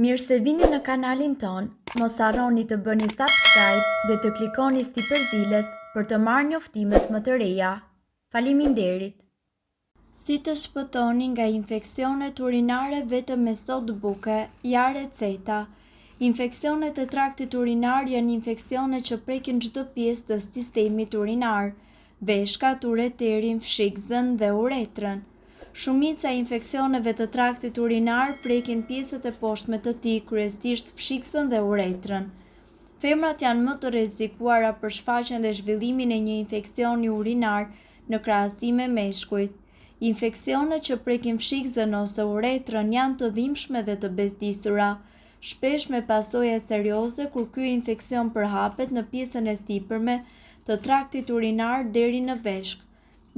Mirë se vini në kanalin ton, mos harroni të bëni subscribe dhe të klikoni si përzdiles për të marrë njoftimet më të reja. Faleminderit! Si të shpëtoni nga infeksionet urinare vetëm me sodë buke, ja receta. Infeksionet e traktit urinar janë infeksionet që prekin çdo pjesë të sistemit urinar, veshkat, ureterin, fshikzën dhe uretrën. Shumica e infeksioneve të traktit urinar prekin pjesët e poshtme të tij, kryesisht fshikzën dhe uretrën. Femrat janë më të rrezikuara për shfaqjen dhe zhvillimin e një infeksioni urinar në krahasim me meshkujt. Infeksionet që prekin fshikzën ose uretrën janë të dhimbshme dhe të bezdisura, shpesh me pasoja serioze kur ky infeksion përhapet në pjesën e sipërme të traktit urinar deri në veshk.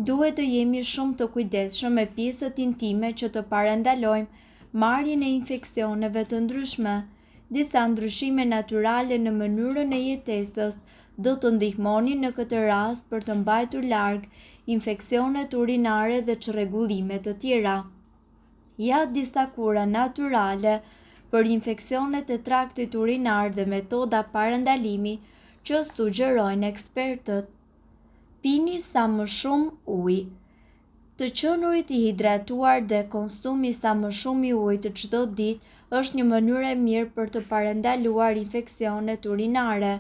Duhet të jemi shumë të kujdesshëm me pjesët intime që të parandalojmë marrjen e infeksioneve të ndryshme. Disa ndryshime natyrale në mënyrën e jetesës do të ndihmonin në këtë rast për të mbajtur larg infeksionet urinare dhe çrregullime të tjera. Ja disa kura natyrale për infeksionet e traktit urinar dhe metoda parandalimi që sugjerojnë ekspertët. Pini sa më shumë ujë. Të qenurit i hidratuar dhe konsumi sa më shumë i ujit çdo ditë është një mënyrë e mirë për të parandaluar infeksionet urinare.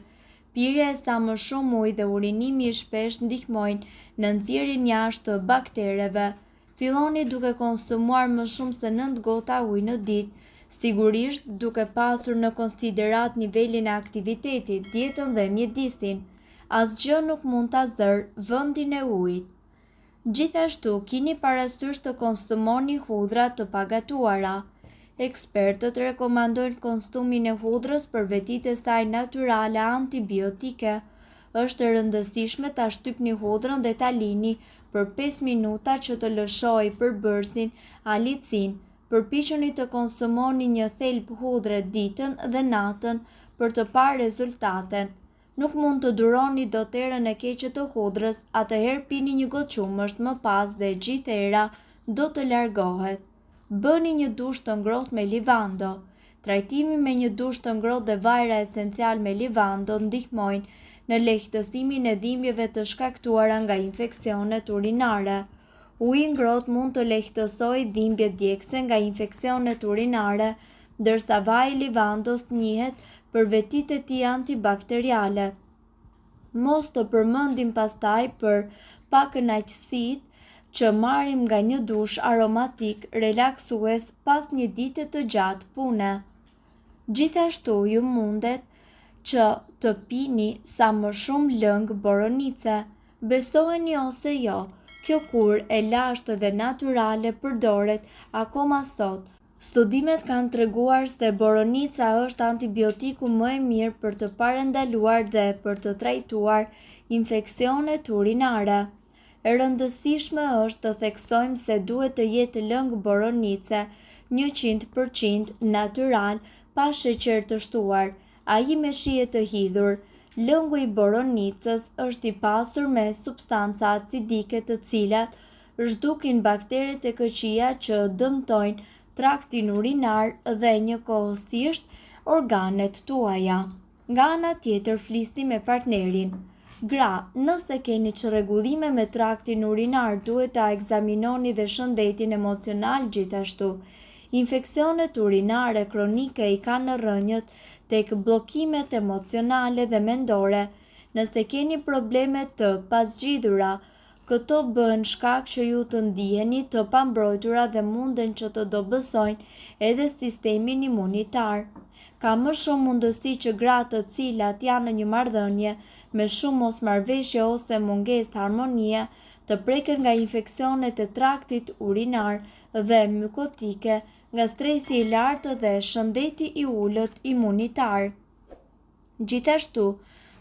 Pirja e sa më shumë ujë dhe urinimi i shpeshtë ndihmojnë në nxjerrjen jashtë të baktereve. Filloni duke konsumuar më shumë se 9 gota ujë në ditë, sigurisht duke pasur në konsiderat nivelin e aktivitetit, dietën dhe mjedisin. Asgjë nuk mund ta zërë vendin e ujit. Gjithashtu, keni parasysh të konsumoni hudhra të pagatuara. Ekspertët rekomandojnë konsumin e hudhrës për vetitë e saj natyrale antibiotike. Është e rëndësishme ta shtypni hudhrën dhe ta lini për 5 minuta që të lëshojë përbërësin alicin. Përpiqeni të konsumoni një thelb hudhre ditën dhe natën për të parë rezultatet. Nuk mund të duroni dot erën e keqe të hudhrës, atëherë pini një gotë qumësht më pas dhe gjithë era do të largohet. Bëni një dush të ngrohtë me livando. Trajtimi me një dush të ngrohtë dhe vajra esencial me livando ndihmojnë në lehtësimin e dhimbjeve të shkaktuara nga infeksionet urinare. Uji i ngrohtë mund të lehtësojë dhimbjet djegëse nga infeksionet urinare, ndërsa vaji i livandos njihet për vetitë e tij antibakteriale. Mos të përmendim pastaj për pakënaqësitë që marrim nga një dush aromatik relaksues pas një dite të gjatë pune. Gjithashtu ju mundet që të pini sa më shumë lëng boronice. Besojeni ose jo, kjo kurë e lashtë dhe natyrale përdoret akoma sot. Studimet kanë treguar se boronica është antibiotiku më i mirë për të parandaluar dhe për të trajtuar infeksionet urinare. E rëndësishme është të theksojmë se duhet të jetë lëng boronice 100% natyral, pa sheqer të shtuar, ai me shije të hidhur. Lëngu i boronicës është i pasur me substanca acidike të cilat zhdukin bakteret e këqija që dëmtojnë traktin urinar dhe njëkohësisht organet tuaja. Nga ana tjetër flisni me partnerin. Gra, nëse keni çrregullime me traktin urinar, duhet ta ekzaminoni dhe shëndetin emocional gjithashtu. Infeksionet urinare kronike i kanë rrënjët tek bllokimet emocionale dhe mendore. Nëse keni probleme të pasgjidhura, këto bën shkak që ju të ndiheni të pambrojtura dhe munden që të dobësojnë edhe sistemin imunitar. Ka më shumë mundësi që gratë të cilat janë në një marrëdhënie me shumë mosmarrveshje ose mungesë harmonie të preken nga infeksionet e traktit urinar dhe mykotike, nga stresi i lartë dhe shëndeti i ulët imunitar. Gjithashtu,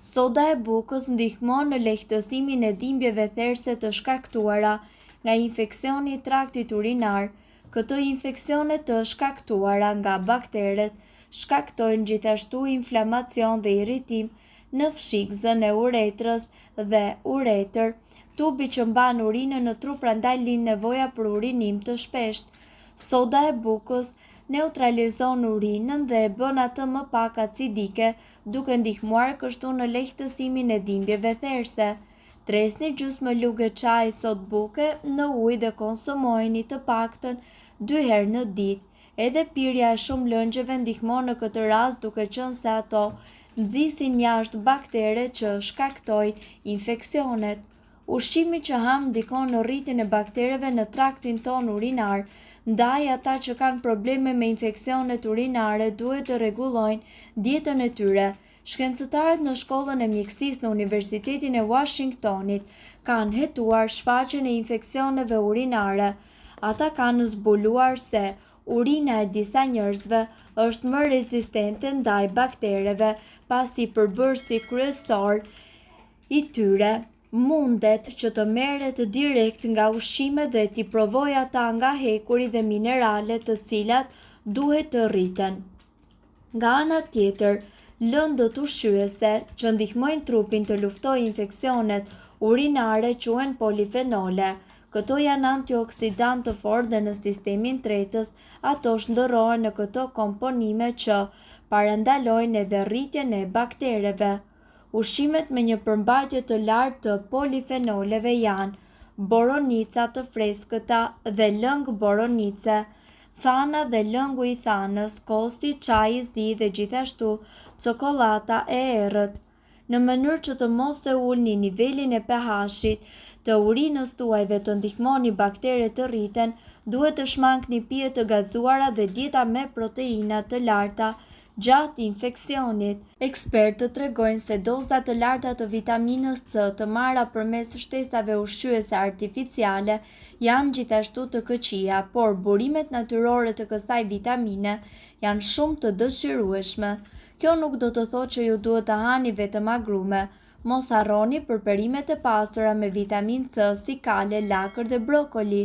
soda e bukës ndihmon në lehtësimin e dhimbjeve therse të shkaktuara nga infeksioni i traktit urinar. Këto infeksione të shkaktuara nga bakteret shkaktojnë gjithashtu inflamacion dhe irritim në fshikzën e uretrës dhe uretër, tubi që mban urinën në tru, prandaj lind nevoja për urinim të shpeshtë. Soda e bukës neutralizon urinën dhe e bën atë më pak acidike, duke ndihmuar kështu në lehtësimin e dhimbjeve therse. Tresni gjysmë lugë çaj sot buke në ujë dhe konsumojeni të paktën 2 herë në ditë. Edhe pirja e shumë lëngjeve ndihmon në këtë rast duke qenë se ato nxisin jashtë bakteret që shkaktojnë infeksionet. Ushqimi që ham ndikon në rritjen e baktereve në traktin ton urinar, ndaj ata që kanë probleme me infeksionet urinare duhet të rregullojnë dietën e tyre. Shkencëtarët në shkollën e mjekësisë në Universitetin e Washingtonit kanë hetuar shfaqjen e infeksioneve urinare. Ata kanë zbuluar se urina e disa njerëzve është më rezistente ndaj baktereve, pasi përbërësi kryesor i tyre mundet që të merret direkt nga ushqimet dhe t'i provojë ata nga hekurit dhe mineralet të cilat duhet të rriten. Nga ana tjetër, lëndët ushqyese që ndihmojnë trupin të luftojë infeksionet urinare quhen polifenole. Këto janë antioksidantë të fortë dhe në sistemin tretës ato shndërrohen në këto komponime që parandalojnë edhe rritjen e baktereve. Ushqimet me një përmbajtje të lartë të polifenoleve janë boronica të freskëta dhe lëng boronice, thana dhe lëngu i thanës, kosti, çaji i zi dhe gjithashtu çokolata e errët. Në mënyrë që të mos e ulni nivelin e pH-it të urinës tuaj dhe të ndihmoni bakteret të rriten, duhet të shmangni pije të gazuara dhe dieta me proteina të larta gjatë infeksionit. Ekspertët tregojnë se doza të larta të vitaminës C të marra përmes shtesave ushqyese artificiale janë gjithashtu të këqija, por burimet natyrore të kësaj vitamine janë shumë të dëshirueshme. Kjo nuk do të thotë që ju duhet të hani vetëm agrume. Mos harroni përperimet e pasura me vitaminë C si kale, lakër dhe brokoli.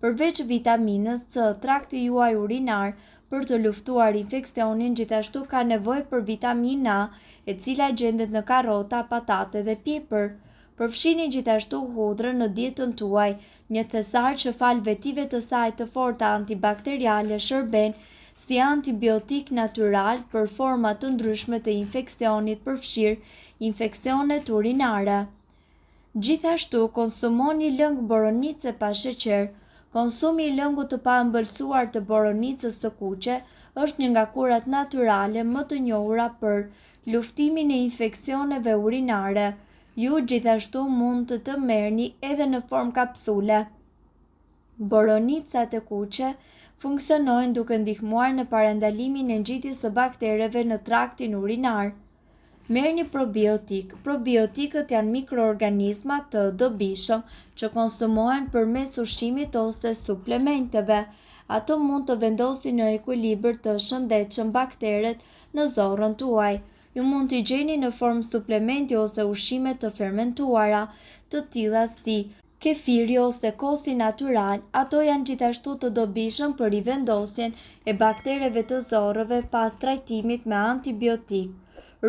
Përveç vitaminës C, trakti juaj urinar për të luftuar infeksionin gjithashtu ka nevojë për vitaminë A, e cila gjendet në karrota, patate dhe piper. Përfshini gjithashtu hudhrën në dietën tuaj, një thesar që fal vetive të saj të forta antibakteriale shërben si antibiotik natyral për forma të ndryshme të infeksionit, përfshirë infeksionet urinare. Gjithashtu konsumoni lëng boronice pa sheqer. Konsumi i lëngut të paëmbëlsuar të boronicës së kuqe është një nga kurat natyrale më të njohura për luftimin e infeksioneve urinare. Ju gjithashtu mund të merrni edhe në formë kapsule. Boronicat e kuqe funksionojnë duke ndihmuar në parandalimin e ngjitjes së baktereve në traktin urinar. Merrni probiotik. Probiotikët janë mikroorganizma të dobishëm që konsumohen përmes ushqimit ose suplementeve. Ato mund të vendosin në ekuilibër të shëndetshëm bakteret në zorrën tuaj. Ju mund t'i gjeni në formë suplementi ose ushqime të fermentuara, të tilla si kefiri ose kosi natyral. Ato janë gjithashtu të dobishëm për rivendosjen e baktereve të zorrëve pas trajtimit me antibiotik.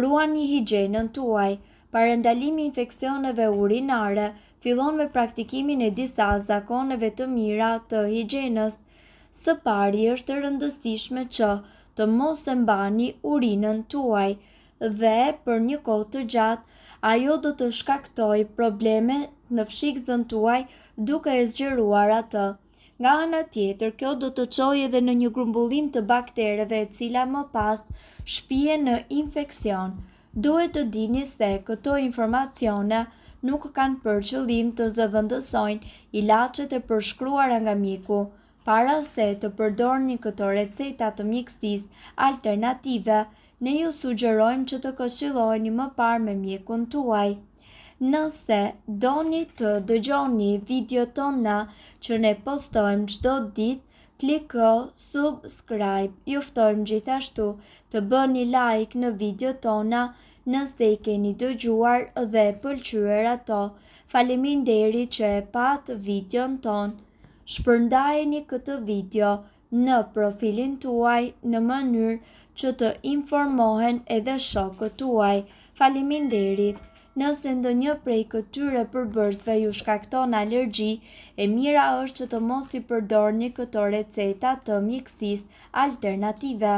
Ruani higjienën tuaj. Parandalimi i infeksioneve urinare fillon me praktikimin e disa zakoneve të mira të higjienës. Së pari është e rëndësishme që të mos e mbani urinën tuaj dhe për një kohë të gjatë ajo do të shkaktojë probleme në fshikëzën tuaj duke e zgjeruar atë. Nga ana tjetër, kjo do të çojë edhe në një grumbullim të baktereve e cila më pas shpihen në infeksion. Duhet të dini se këto informacione nuk kanë për qëllim të zëvendësojnë ilaçet e përshkruara nga mjeku. Para se të përdorni këto receta të mjekësisë alternative, ne ju sugjerojmë që të këshilloheni më parë me mjekun tuaj. Nëse doni të dëgjoni videot tona që ne postojmë çdo ditë, kliko subscribe. Ju ftojmë gjithashtu të bëni like në videot tona nëse i keni dëgjuar dhe pëlqyer ato. Faleminderit që e pat videon ton. Shpërndajeni këtë video në profilin tuaj në mënyrë që të informohen edhe shokët tuaj. Faleminderit. Nëse ndonjë prej këtyre përbërësve ju shkakton alergji, e mira është që të mos i përdorni këto receta të mjekësisë alternative.